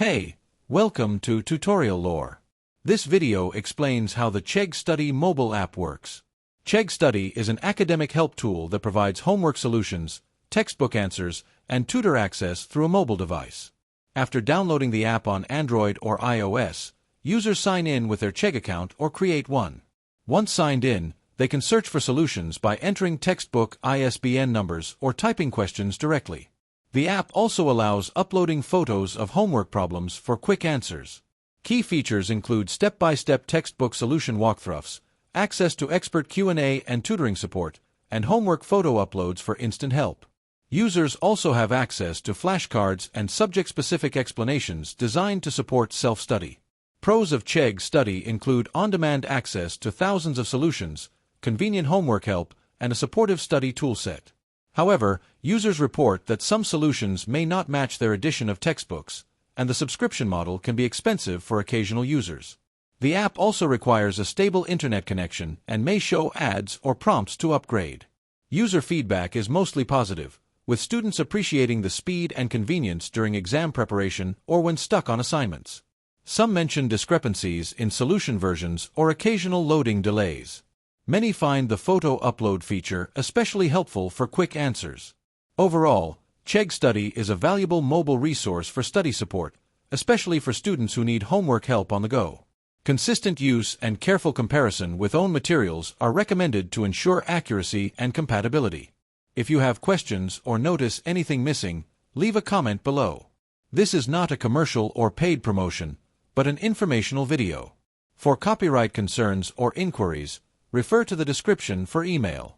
Hey, welcome to Tutorial Lore. This video explains how the Chegg Study mobile app works. Chegg Study is an academic help tool that provides homework solutions, textbook answers, and tutor access through a mobile device. After downloading the app on Android or iOS, users sign in with their Chegg account or create one. Once signed in, they can search for solutions by entering textbook ISBN numbers or typing questions directly. The app also allows uploading photos of homework problems for quick answers. Key features include step-by-step textbook solution walkthroughs, access to expert Q&A and tutoring support, and homework photo uploads for instant help. Users also have access to flashcards and subject-specific explanations designed to support self-study. Pros of Chegg Study include on-demand access to thousands of solutions, convenient homework help, and a supportive study toolset. However, users report that some solutions may not match their edition of textbooks, and the subscription model can be expensive for occasional users. The app also requires a stable internet connection and may show ads or prompts to upgrade. User feedback is mostly positive, with students appreciating the speed and convenience during exam preparation or when stuck on assignments. Some mention discrepancies in solution versions or occasional loading delays. Many find the photo upload feature especially helpful for quick answers. Overall, Chegg Study is a valuable mobile resource for study support, especially for students who need homework help on the go. Consistent use and careful comparison with own materials are recommended to ensure accuracy and compatibility. If you have questions or notice anything missing, leave a comment below. This is not a commercial or paid promotion, but an informational video. For copyright concerns or inquiries, refer to the description for email.